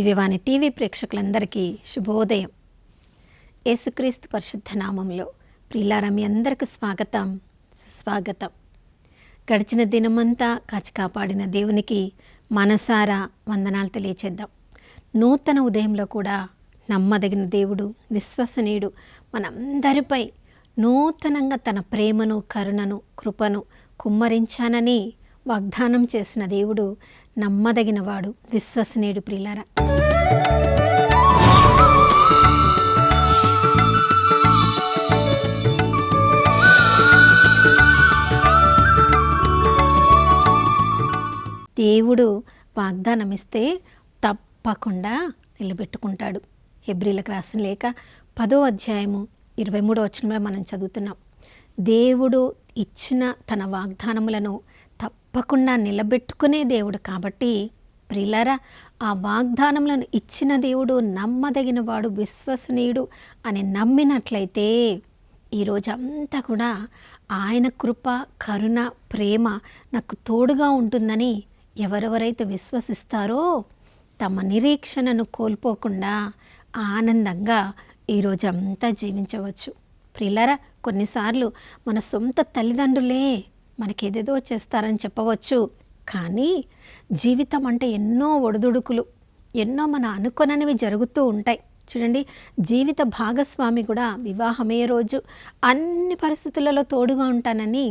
దివ్యవాణి TV ప్రేక్షకులందరికీ శుభోదయం. యేసుక్రీస్తు పరిశుద్ధ నామంలో ప్రియులారా మీ అందరికీ స్వాగతం, సుస్వాగతం. గడిచిన దినమంతా కాచి కాపాడిన దేవునికి మనసారా వందనాలు తెలియచేద్దాం. నూతన ఉదయంలో కూడా నమ్మదగిన దేవుడు, విశ్వసనీయుడు మనందరిపై నూతనంగా తన ప్రేమను, కరుణను, కృపను కుమ్మరించానని వాగ్దానం చేసిన దేవుడు నమ్మదగినవాడు, విశ్వసనీయుడు. ప్రియులారా, దేవుడు వాగ్దానం ఇస్తే తప్పకుండా నిలబెట్టుకుంటాడు. హెబ్రీలకు రాసిన లేఖ 10వ అధ్యాయము 23వ వచనంలో మనం చదువుతున్నాం. దేవుడు ఇచ్చిన తన వాగ్దానములను తప్పకుండా నిలబెట్టుకునే దేవుడు కాబట్టి ప్రియులారా, ఆ వాగ్దానములను ఇచ్చిన దేవుడు నమ్మదగినవాడు, విశ్వసనీయుడు అని నమ్మినట్లయితే ఈరోజు అంతా కూడా ఆయన కృప, కరుణ, ప్రేమ నాకు తోడుగా ఉంటుందని ఎవరెవరైతే విశ్వసిస్తారో తమ నిరీక్షణను కోల్పోకుండా ఆనందంగా ఈరోజు అంతా జీవించవచ్చు. ప్రియులారా, కొన్నిసార్లు మన సొంత తల్లిదండ్రులే మనకేదేదో చేస్తారని చెప్పవచ్చు. కానీ జీవితం అంటే ఎన్నో ఒడిదుడుకులు, ఎన్నో మన అనుకొననివి జరుగుతూ ఉంటాయి. చూడండి, జీవిత భాగస్వామి కూడా వివాహమే రోజు అన్ని పరిస్థితులలో తోడుగా ఉంటానని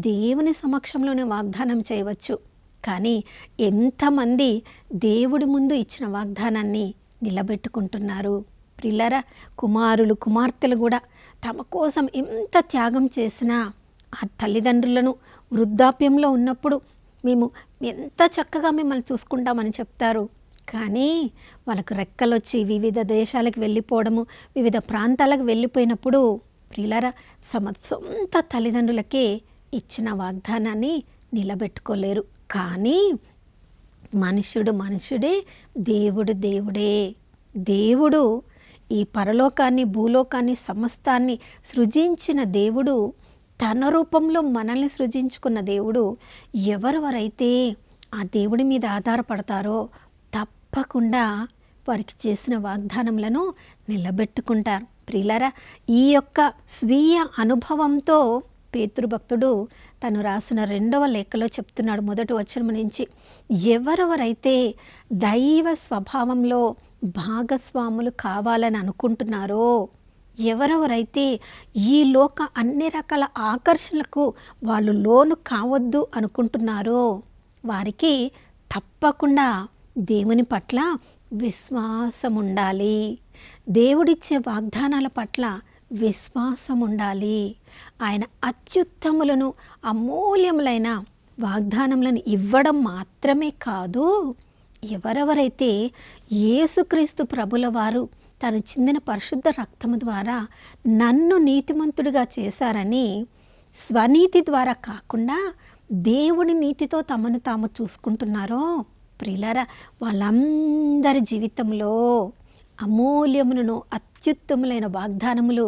దేవుని సమక్షంలోనే వాగ్దానం చేయవచ్చు. కానీ ఎంతమంది దేవుడి ముందు ఇచ్చిన వాగ్దానాన్ని నిలబెట్టుకుంటున్నారు? ప్రియులారా, కుమారులు, కుమార్తెలు కూడా తమ కోసం ఎంత త్యాగం చేసినా ఆ తల్లిదండ్రులను వృద్ధాప్యంలో ఉన్నప్పుడు మేము ఎంత చక్కగా మిమ్మల్ని చూసుకుంటామని చెప్తారు. కానీ వాళ్ళకు రెక్కలు వచ్చి వివిధ దేశాలకు వెళ్ళిపోవడము, వివిధ ప్రాంతాలకు వెళ్ళిపోయినప్పుడు ప్రియులారా, సొంత తల్లిదండ్రులకే ఇచ్చిన వాగ్దానాన్ని నిలబెట్టుకోలేరు. కానీ మనుషుడు మనుషుడే, దేవుడు దేవుడే. దేవుడు ఈ పరలోకాన్ని, భూలోకాన్ని, సమస్తాన్ని సృజించిన దేవుడు, తన రూపంలో మనల్ని సృజించుకున్న దేవుడు, ఎవరెవరైతే ఆ దేవుడి మీద ఆధారపడతారో తప్పకుండా వారికి చేసిన వాగ్దానములను నిలబెట్టుకుంటారు. ప్రియులారా, ఈ యొక్క స్వీయ అనుభవంతో పేతురు భక్తుడు తను రాసిన 2వ లేఖలో చెప్తున్నాడు. 1వ వచనం నుంచి, ఎవరెవరైతే దైవ స్వభావంలో భాగస్వాములు కావాలని అనుకుంటున్నారో, ఎవరెవరైతే ఈ లోక అన్ని రకాల ఆకర్షణలకు వాళ్ళు లోను కావద్దు అనుకుంటున్నారో వారికి తప్పకుండా దేవుని పట్ల విశ్వాసం ఉండాలి. దేవుడిచ్చే వాగ్దానాల పట్ల విశ్వాసం ఉండాలి. ఆయన అత్యుత్తములను, అమూల్యములైన వాగ్దానములను ఇవ్వడం మాత్రమే కాదు, ఎవరెవరైతే యేసుక్రీస్తు ప్రభుల వారు తను చిందిన పరిశుద్ధ రక్తము ద్వారా నన్ను నీతిమంతుడిగా చేశారని స్వనీతి ద్వారా కాకుండా దేవుడి నీతితో తమను తాము చూసుకుంటున్నారో ప్రియులారా, వాళ్ళందరి జీవితంలో అమూల్యములను, అత్యుత్తములైన వాగ్దానములు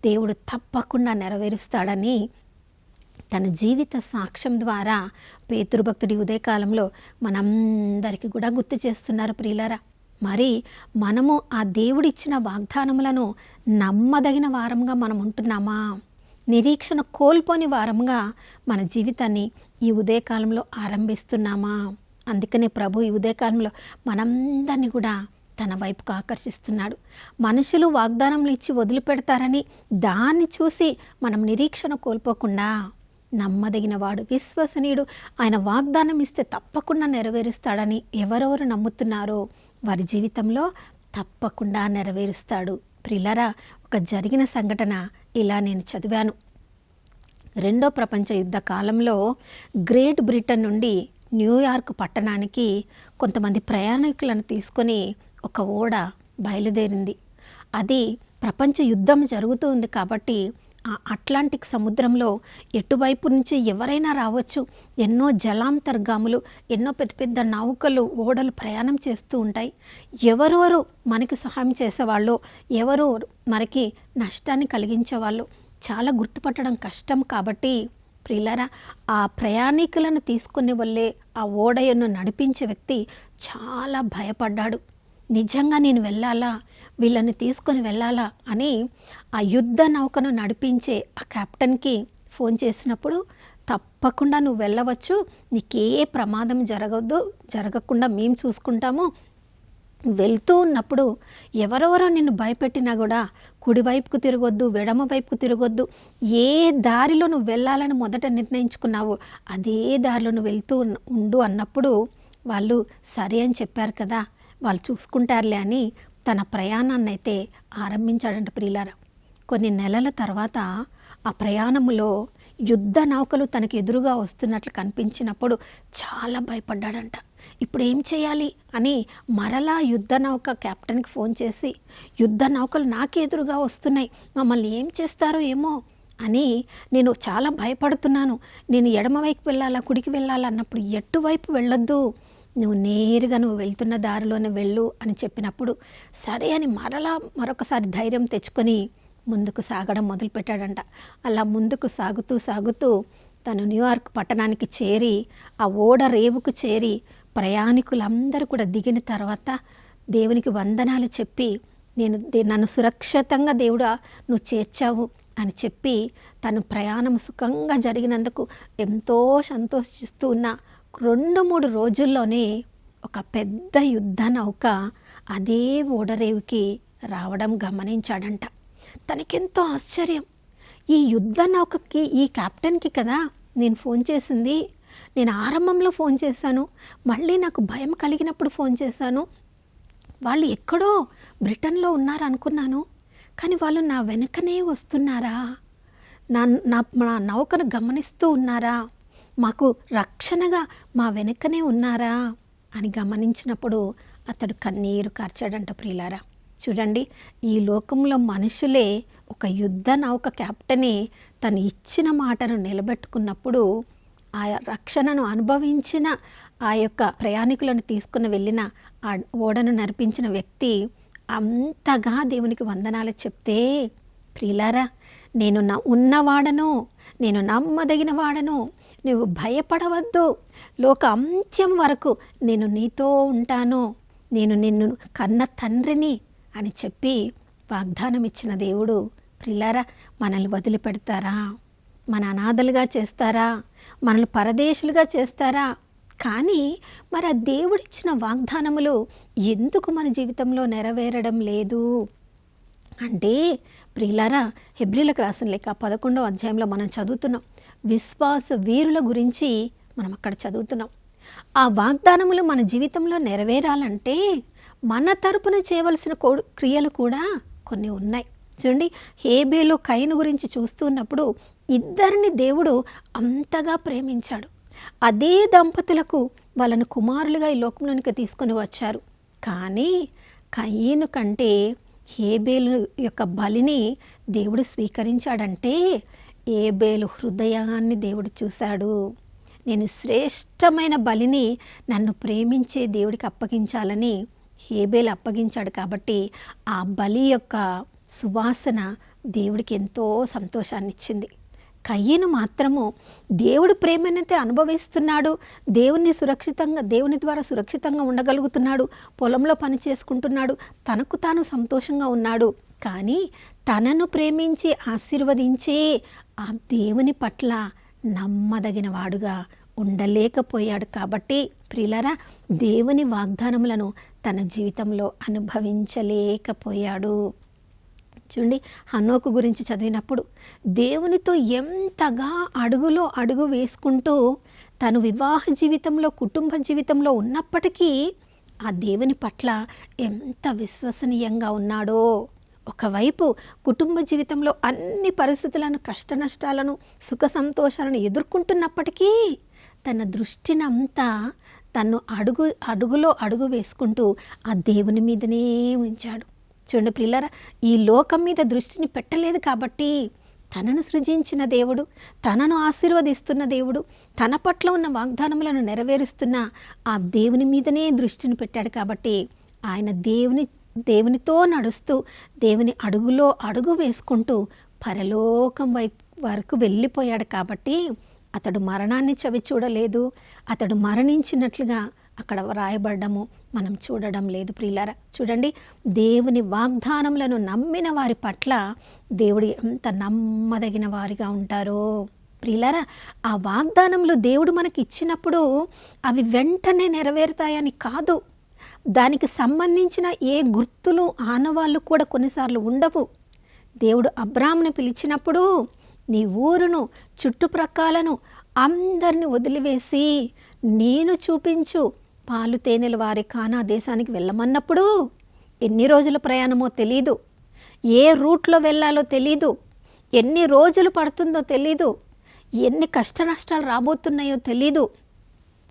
దేవుడు తప్పకుండా నెరవేరుస్తాడని తన జీవిత సాక్ష్యం ద్వారా పేతురు భక్తుడి ఉదయకాలంలో మనందరికీ కూడా గుర్తు చేస్తున్నారు. ప్రియులారా, మరి మనము ఆ దేవుడిచ్చిన వాగ్దానములను నమ్మదగిన వారంగా మనం ఉంటున్నామా? నిరీక్షణ కోల్పోని వారంగా మన జీవితాన్ని ఈ ఉదయకాలంలో ఆరంభిస్తున్నామా? అందుకనే ప్రభు ఈ ఉదయకాలంలో మనందరినీ కూడా తన వైపుకు ఆకర్షిస్తున్నాడు. మనుషులు వాగ్దానములు ఇచ్చి వదిలిపెడతారని దాన్ని చూసి మనం నిరీక్షణ కోల్పోకుండా నమ్మదగిన వాడు, విశ్వసనీయుడు, ఆయన వాగ్దానం ఇస్తే తప్పకుండా నెరవేరుస్తాడని ఎవరెవరు నమ్ముతున్నారో వారి జీవితంలో తప్పకుండా నెరవేరుస్తాడు. ప్రియులారా, ఒక జరిగిన సంఘటన ఇలా నేను చదివాను. 2వ ప్రపంచ యుద్ధ కాలంలో గ్రేట్ బ్రిటన్ నుండి న్యూయార్క్ పట్టణానికి కొంతమంది ప్రయాణికులను తీసుకొని ఒక ఓడ బయలుదేరింది. అది ప్రపంచ యుద్ధం జరుగుతూ ఉంది కాబట్టి ఆ అట్లాంటిక్ సముద్రంలో ఎటువైపు నుంచి ఎవరైనా రావచ్చు. ఎన్నో జలాంతర్గాములు, ఎన్నో పెద్ద పెద్ద నౌకలు, ఓడలు ప్రయాణం చేస్తూ ఉంటాయి. ఎవరెవరు మనకి సహాయం చేసేవాళ్ళు, ఎవరు మనకి నష్టాన్ని కలిగించేవాళ్ళు చాలా గుర్తుపట్టడం కష్టం. కాబట్టి ప్రియులారా, ఆ ప్రయాణికులను తీసుకునే వల్లే ఆ ఓడయను నడిపించే వ్యక్తి చాలా భయపడ్డాడు. నిజంగా నేను వెళ్ళాలా, వీళ్ళని తీసుకొని వెళ్ళాలా అని ఆ యుద్ధ నౌకను నడిపించే ఆ కెప్టెన్కి ఫోన్ చేసినప్పుడు, తప్పకుండా నువ్వు వెళ్ళవచ్చు, నీకే ప్రమాదం జరగకుండా మేము చూసుకుంటాము. వెళ్తూ ఉన్నప్పుడు ఎవరెవరో నిన్ను భయపెట్టినా కూడా కుడివైపుకు తిరగొద్దు, ఎడమ వైపుకు తిరగొద్దు, ఏ దారిలో నువ్వు వెళ్ళాలని మొదట నిర్ణయించుకున్నావో అదే దారిలో నువ్వు వెళ్తూ ఉండు అన్నప్పుడు వాళ్ళు సరే అని చెప్పారు కదా, వాళ్ళు చూసుకుంటారులే అని తన ప్రయాణాన్ని అయితే ఆరంభించాడంట ప్రియులారా. కొన్ని నెలల తర్వాత ఆ ప్రయాణములో యుద్ధ నౌకలు తనకు ఎదురుగా వస్తున్నట్లు కనిపించినప్పుడు చాలా భయపడ్డాడంట. ఇప్పుడు ఏం చేయాలి అని మరలా యుద్ధ నౌక కెప్టెన్కి ఫోన్ చేసి, యుద్ధ నౌకలు నాకే ఎదురుగా వస్తున్నాయి, మమ్మల్ని ఏం చేస్తారో ఏమో అని నేను చాలా భయపడుతున్నాను, నేను ఎడమవైపు వెళ్ళాలా కుడికి వెళ్ళాలా అన్నప్పుడు ఎటువైపు వెళ్ళొద్దు, నువ్వు నేరుగా నువ్వు వెళ్తున్న దారిలోనే వెళ్ళు అని చెప్పినప్పుడు సరే అని మరొకసారి ధైర్యం తెచ్చుకొని ముందుకు సాగడం మొదలుపెట్టాడంట. అలా ముందుకు సాగుతూ తను న్యూయార్క్ పట్టణానికి చేరి ఆ ఓడ రేవుకు చేరి ప్రయాణికులందరూ కూడా దిగిన తర్వాత దేవునికి వందనాలు చెప్పి, నన్ను సురక్షితంగా దేవుడా నువ్వు చేర్చావు అని చెప్పి తను ప్రయాణం సుఖంగా జరిగినందుకు ఎంతో సంతోషిస్తూ ఉన్న 2-3 రోజుల్లోనే ఒక పెద్ద యుద్ధ నౌక అదే ఓడరేవుకి రావడం గమనించాడంట. తనకెంతో ఆశ్చర్యం. ఈ యుద్ధ నౌకకి ఈ కెప్టెన్కి కదా నేను ఫోన్ చేసింది, నేను ఆరంభంలో ఫోన్ చేశాను, మళ్ళీ నాకు భయం కలిగినప్పుడు ఫోన్ చేశాను, వాళ్ళు ఎక్కడో బ్రిటన్లో ఉన్నారు అనుకున్నాను, కానీ వాళ్ళు నా వెనుకనే వస్తున్నారా, నా నౌకను గమనిస్తూ ఉన్నారా, మాకు రక్షణగా మా వెనుకనే ఉన్నారా అని గమనించినప్పుడు అతడు కన్నీరు కార్చాడంట ప్రియులారా. చూడండి, ఈ లోకంలో మనుషులే ఒక యుద్ధ నౌక కెప్టెనే తను ఇచ్చిన మాటను నిలబెట్టుకున్నప్పుడు ఆ రక్షణను అనుభవించిన ఆ యొక్క ప్రయాణికులను తీసుకుని వెళ్ళిన ఆ ఓడను నడిపించిన వ్యక్తి అంతగా దేవునికి వందనాలు చెప్తే, ప్రియులారా నేను ఉన్నవాడను, నేను నమ్మదగిన వాడను, నువ్వు భయపడవద్దు, లోక అంత్యం వరకు నేను నీతో ఉంటాను, నేను నిన్ను కన్న తండ్రిని అని చెప్పి వాగ్దానం ఇచ్చిన దేవుడు ప్రియులారా మనల్ని వదిలిపెడతారా, మన అనాథలుగా చేస్తారా, మనల్ని పరదేశులుగా చేస్తారా? కానీ మరి ఆ దేవుడిచ్చిన వాగ్దానములు ఎందుకు మన జీవితంలో నెరవేరడం లేదు అంటే, ప్రియులారా హెబ్రీలకు రాసిన లేఖ 11వ అధ్యాయంలో మనం చదువుతున్నాం, విశ్వాస వీరుల గురించి మనం అక్కడ చదువుతున్నాం. ఆ వాగ్దానములు మన జీవితంలో నెరవేరాలంటే మన తరపున చేయవలసిన క్రియలు కూడా కొన్ని ఉన్నాయి. చూడండి, హేబేలు కయీను గురించి చూస్తున్నప్పుడు ఇద్దరిని దేవుడు అంతగా ప్రేమించాడు. అదే దంపతులకు వాళ్ళను కుమారులుగా ఈ లోకంలోనికి తీసుకొని వచ్చారు. కానీ కయీను కంటే హేబేలు యొక్క బలిని దేవుడు స్వీకరించాడంటే హేబేలు హృదయాన్ని దేవుడు చూశాడు. నేను శ్రేష్టమైన బలిని నన్ను ప్రేమించే దేవుడికి అప్పగించాలని హేబేలు అప్పగించాడు. కాబట్టి ఆ బలి యొక్క సువాసన దేవుడికి ఎంతో సంతోషాన్ని ఇచ్చింది. కయీను మాత్రము దేవుడు ప్రేమనైతే అనుభవిస్తున్నాడు, దేవుని ద్వారా సురక్షితంగా ఉండగలుగుతున్నాడు, పొలంలో పని చేసుకుంటున్నాడు, తనకు తాను సంతోషంగా ఉన్నాడు. కానీ తనను ప్రేమించి ఆశీర్వదించే ఆ దేవుని పట్ల నమ్మదగిన వాడుగా ఉండలేకపోయాడు. కాబట్టి ప్రియులారా దేవుని వాగ్దానములను తన జీవితంలో అనుభవించలేకపోయాడు. చూడండి, హనోకు గురించి చదివినప్పుడు దేవునితో ఎంతగా అడుగులో అడుగు వేసుకుంటూ తను వివాహ జీవితంలో కుటుంబ జీవితంలో ఉన్నప్పటికీ ఆ దేవుని పట్ల ఎంత విశ్వసనీయంగా ఉన్నాడో. ఒకవైపు కుటుంబ జీవితంలో అన్ని పరిస్థితులను, కష్ట నష్టాలను, సుఖ సంతోషాలను ఎదుర్కొంటున్నప్పటికీ తన దృష్టిని అంతా తను అడుగులో అడుగు వేసుకుంటూ ఆ దేవుని మీదనే ఉంచాడు. చూడండి ప్రియులారా, ఈ లోకం మీద దృష్టిని పెట్టలేదు కాబట్టి తనను సృజించిన దేవుడు, తనను ఆశీర్వదిస్తున్న దేవుడు, తన పట్ల ఉన్న వాగ్దానములను నెరవేరుస్తున్న ఆ దేవుని మీదనే దృష్టిని పెట్టాడు. కాబట్టి ఆయన దేవునితో నడుస్తూ దేవుని అడుగులో అడుగు వేసుకుంటూ పరలోకం వరకు వెళ్ళిపోయాడు. కాబట్టి అతడు మరణాన్ని చవి చూడలేదు, అతడు మరణించినట్లుగా అక్కడ రాయబడ్డము మనం చూడడం లేదు ప్రియులారా. చూడండి, దేవుని వాగ్దానములను నమ్మిన వారి పట్ల దేవుడు ఎంత నమ్మదగిన వారిగా ఉంటారో ప్రియులారా. ఆ వాగ్దానములు దేవుడు మనకి ఇచ్చినప్పుడు అవి వెంటనే నెరవేరుతాయని కాదు, దానికి సంబంధించిన ఏ గుర్తులు ఆనవాళ్ళు కూడా కొన్నిసార్లు ఉండవు. దేవుడు అబ్రాహామును పిలిచినప్పుడు నీ ఊరును చుట్టుప్రక్కలను అందరిని వదిలివేసి నేను చూపించు పాలు తేనెల వారి కానా దేశానికి వెళ్ళమన్నప్పుడు ఎన్ని రోజుల ప్రయాణమో తెలీదు, ఏ రూట్లో వెళ్ళాలో తెలీదు, ఎన్ని రోజులు పడుతుందో తెలీదు, ఎన్ని కష్ట నష్టాలు రాబోతున్నాయో తెలీదు,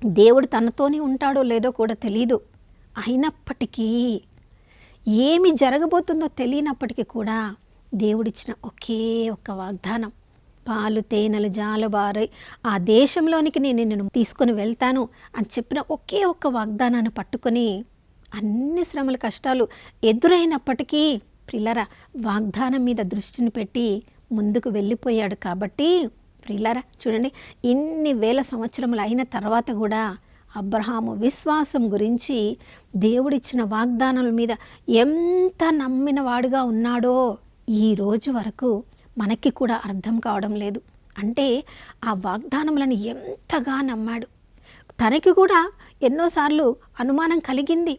దేవుడు తనతోనే ఉంటాడో లేదో కూడా తెలీదు. అయినప్పటికీ ఏమి జరగబోతుందో తెలియనప్పటికీ కూడా దేవుడిచ్చిన ఒకే ఒక్క వాగ్దానం, పాలు తేనెలు జాలుబారి ఆ దేశంలోనికి నేను నిన్ను తీసుకొని వెళ్తాను అని చెప్పిన ఒకే ఒక్క వాగ్దానాన్ని పట్టుకొని అన్ని శ్రమల కష్టాలు ఎదురైనప్పటికీ ప్రియులారా వాగ్దానం మీద దృష్టిని పెట్టి ముందుకు వెళ్ళిపోయాడు. కాబట్టి ప్రియులారా చూడండి, ఇన్ని వేల సంవత్సరములు అయిన తర్వాత కూడా అబ్రహాము విశ్వాసం గురించి దేవుడిచ్చిన వాగ్దానాల మీద ఎంత నమ్మిన వాడుగా ఉన్నాడో ఈ రోజు వరకు మనకి కూడా అర్థం కావడం లేదు. అంటే ఆ వాగ్దానములను ఎంతగా నమ్మాడు. తనకి కూడా ఎన్నోసార్లు అనుమానం కలిగింది.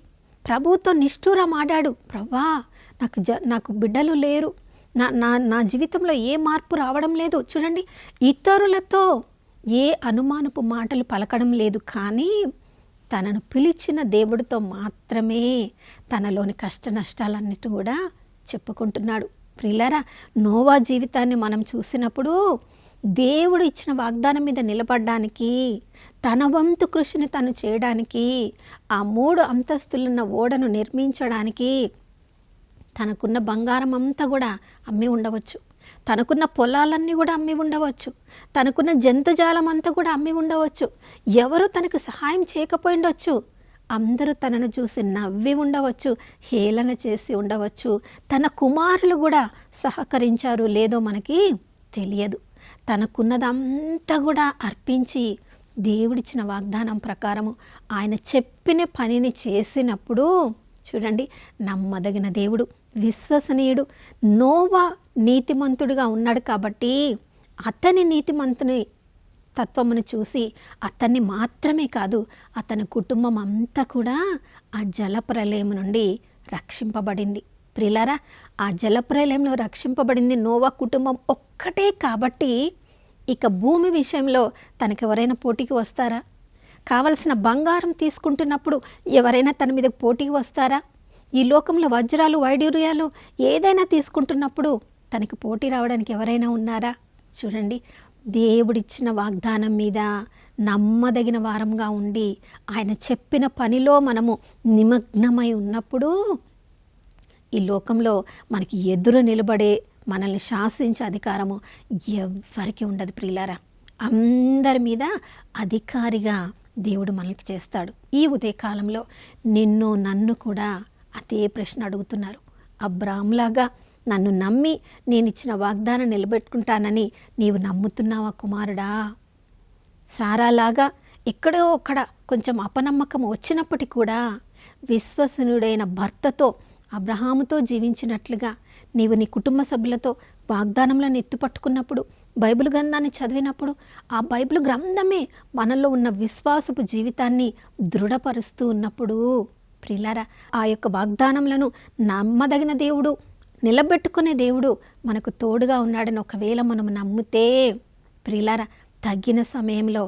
ప్రభువుతో నిష్ఠూరం ఆడాడు, ప్రభా నాకు బిడ్డలు లేరు, నా జీవితంలో ఏ మార్పు రావడం లేదు. చూడండి, ఇతరులతో ఏ అనుమానపు మాటలు పలకడం లేదు, కానీ తనను పిలిచిన దేవుడితో మాత్రమే తనలోని కష్ట నష్టాలన్నిటి కూడా చెప్పుకుంటున్నాడు. ప్రియులారా, నోవా జీవితాన్ని మనం చూసినప్పుడు దేవుడు ఇచ్చిన వాగ్దానం మీద నిలబడడానికి, తన వంతు కృషిని తను చేయడానికి, ఆ 3 అంతస్తులున్న ఓడను నిర్మించడానికి తనకున్న బంగారం అంతా కూడా అమ్మి ఉండవచ్చు, తనకున్న పొలాలన్నీ కూడా అమ్మి ఉండవచ్చు, తనకున్న జంతుజాలం అంతా కూడా అమ్మి ఉండవచ్చు, ఎవరు తనకు సహాయం చేయకపోయిండొచ్చు, అందరూ తనను చూసి నవ్వి ఉండవచ్చు, హేళన చేసి ఉండవచ్చు, తన కుమారులు కూడా సహకరించారు లేదో మనకి తెలియదు. తనకున్నదంతా కూడా అర్పించి దేవుడిచ్చిన వాగ్దానం ప్రకారము ఆయన చెప్పిన పనిని చేసినప్పుడు చూడండి, నమ్మదగిన దేవుడు, విశ్వసనీయుడు. నోవా నీతిమంతుడిగా ఉన్నాడు కాబట్టి అతని నీతిమంతుని తత్వమును చూసి అతన్ని మాత్రమే కాదు, అతని కుటుంబం అంతా కూడా ఆ జలప్రలయం నుండి రక్షింపబడింది. ప్రియులారా, ఆ జలప్రలయంలో రక్షింపబడింది నోవా కుటుంబం ఒక్కటే కాబట్టి ఇక భూమి విషయంలో తనకు ఎవరైనా పోటీకి వస్తారా? కావలసిన బంగారం తీసుకుంటున్నప్పుడు ఎవరైనా తన మీద పోటీకి వస్తారా? ఈ లోకంలో వజ్రాలు వైడూర్యాలు ఏదైనా తీసుకుంటున్నప్పుడు తనకి పోటీ రావడానికి ఎవరైనా ఉన్నారా? చూడండి, దేవుడిచ్చిన వాగ్దానం మీద నమ్మదగిన వారంగా ఉండి ఆయన చెప్పిన పనిలో మనము నిమగ్నమై ఉన్నప్పుడు ఈ లోకంలో మనకి ఎదురు నిలబడే, మనల్ని శాసించే అధికారము ఎవ్వరికి ఉండదు ప్రియులారా. అందరి మీద అధికారిగా దేవుడు మనకి చేస్తాడు. ఈ ఉదయకాలంలో నిన్ను నన్ను కూడా అదే ప్రశ్న అడుగుతున్నారు. అబ్రాహాములాగా నన్ను నమ్మి నేను ఇచ్చిన వాగ్దానం నిలబెట్టుకుంటానని నీవు నమ్ముతున్నావా కుమారుడా? సారాలాగా ఎక్కడో ఒక్కడ కొంచెం అపనమ్మకం వచ్చినప్పటికీ కూడా విశ్వసనీయుడైన భర్తతో అబ్రహాముతో జీవించినట్లుగా నీవు నీ కుటుంబ సభ్యులతో వాగ్దానంలను ఎత్తుపట్టుకున్నప్పుడు, బైబిల్ గ్రంథాన్ని చదివినప్పుడు ఆ బైబిల్ గ్రంథమే మనలో ఉన్న విశ్వాసపు జీవితాన్ని దృఢపరుస్తూ ఉన్నప్పుడు ప్రియులారా, ఆ యొక్క వాగ్దానములను నమ్మదగిన దేవుడు, నిలబెట్టుకునే దేవుడు మనకు తోడుగా ఉన్నాడని ఒకవేళ మనం నమ్మితే ప్రియులారా, తగిన సమయంలో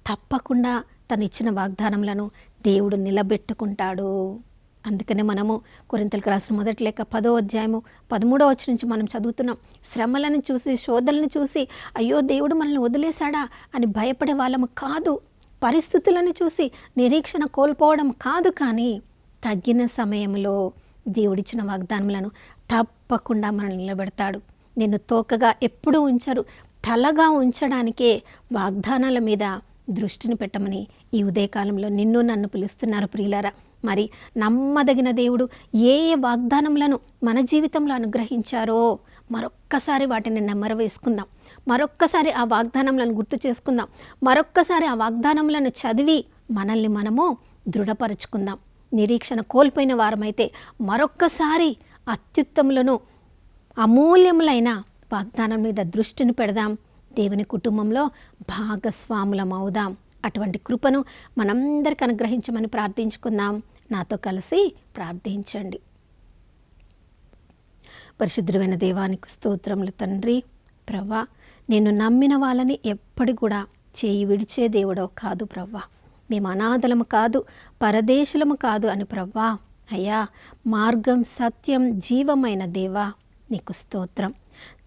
తప్పకుండా తను ఇచ్చిన వాగ్దానములను దేవుడు నిలబెట్టుకుంటాడు. అందుకనే మనము కొరింథీయులకు రాసిన మొదటి లేఖ 10వ అధ్యాయము 13వ వచనం నుంచి మనం చదువుతున్నాం. శ్రమలను చూసి, శోధనలను చూసి అయ్యో దేవుడు మనల్ని వదిలేశాడా అని భయపడే వాళ్ళము కాదు, పరిస్థితులను చూసి నిరీక్షణ కోల్పోవడం కాదు, కానీ తగిన సమయంలో దేవుడిచ్చిన వాగ్దానములను తప్పకుండా మనల్ని నిలబెడతాడు. నిన్ను తోకగా ఎప్పుడూ ఉంచరు, తలగా ఉంచడానికే వాగ్దానాల మీద దృష్టిని పెట్టమని ఈ ఉదయకాలంలో నిన్ను నన్ను పిలుస్తున్నారు ప్రియులారా. మరి నమ్మదగిన దేవుడు ఏ ఏ వాగ్దానములను మన జీవితంలో అనుగ్రహించారో మరొక్కసారి వాటిని నెమరు వేసుకుందాం, మరొక్కసారి ఆ వాగ్దానములను గుర్తు చేసుకుందాం, మరొక్కసారి ఆ వాగ్దానములను చదివి మనల్ని మనము దృఢపరుచుకుందాం. నిరీక్షణ కోల్పోయిన వారమైతే మరొక్కసారి అత్యుత్తములను అమూల్యములైన వాగ్దానం మీద దృష్టిని పెడదాం. దేవుని కుటుంబంలో భాగస్వాములం అవుదాం. అటువంటి కృపను మనందరికి అనుగ్రహించమని ప్రార్థించుకుందాం. నాతో కలిసి ప్రార్థించండి. పరిశుద్ధమైన దేవానికి స్తోత్రములు తండ్రి. ప్రవ్వా, నేను నమ్మిన వాళ్ళని ఎప్పటి కూడా చేయి విడిచే దేవుడో కాదు ప్రవ్వా. మేము అనాథలము కాదు, పరదేశులము కాదు అని ప్రవ్వా. అయ్యా, మార్గం, సత్యం, జీవమైన దేవా నీకు స్తోత్రం.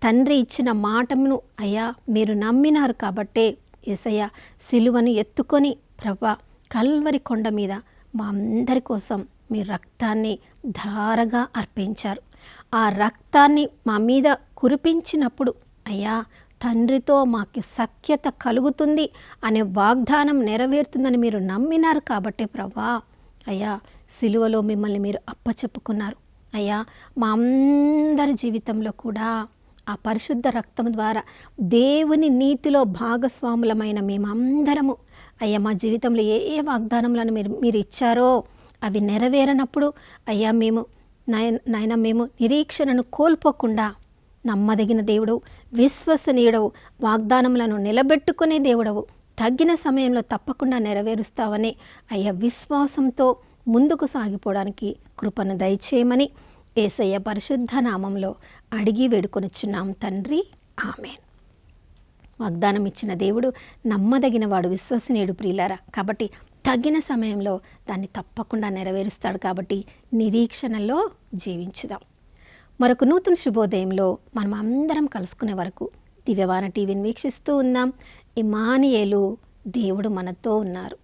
తండ్రి ఇచ్చిన మాటను అయ్యా మీరు నమ్మినారు కాబట్టే యేసయ్య సిలువను ఎత్తుకొని ప్రవ్వా కల్వరి కొండ మీద మా అందరి కోసం మీ రక్తాన్ని ధారగా అర్పించారు. ఆ రక్తాన్ని మా మీద కురిపించినప్పుడు అయ్యా తండ్రితో మాకు సఖ్యత కలుగుతుంది అనే వాగ్దానం నెరవేరుతుందని మీరు నమ్మినారు కాబట్టే ప్రవ్వా అయ్యా సిలువలో మిమ్మల్ని మీరు అప్పచెప్పుకున్నారు. అయ్యా, మా అందరి జీవితంలో కూడా ఆ పరిశుద్ధ రక్తం ద్వారా దేవుని నీతిలో భాగస్వాములమైన మేమందరము అయ్యా మా జీవితంలో ఏ ఏ వాగ్దానములను మీరు ఇచ్చారో అవి నెరవేరనప్పుడు అయ్యా మేము నిరీక్షణను కోల్పోకుండా నమ్మదగిన దేవుడవు, విశ్వసనీయుడవు, వాగ్దానములను నిలబెట్టుకునే దేవుడవు, తగ్గిన సమయంలో తప్పకుండా నెరవేరుస్తావని అయ్యా విశ్వాసంతో ముందుకు సాగిపోవడానికి కృపను దయచేయమని యేసయ్య పరిశుద్ధ నామంలో అడిగి వేడుకొనిచున్నాం తండ్రి. ఆమేన్. వాగ్దానం ఇచ్చిన దేవుడు నమ్మదగిన వాడు, విశ్వసనీయుడు ప్రియులారా. కాబట్టి తగిన సమయంలో దాన్ని తప్పకుండా నెరవేరుస్తాడు. కాబట్టి నిరీక్షణలో జీవించుదాం. మరొక నూతన శుభోదయంలో మనం అందరం కలుసుకునే వరకు దివ్యవాణి టీవీని వీక్షిస్తూ ఉందాం. ఇమ్మానుయేలు, దేవుడు మనతో ఉన్నారు.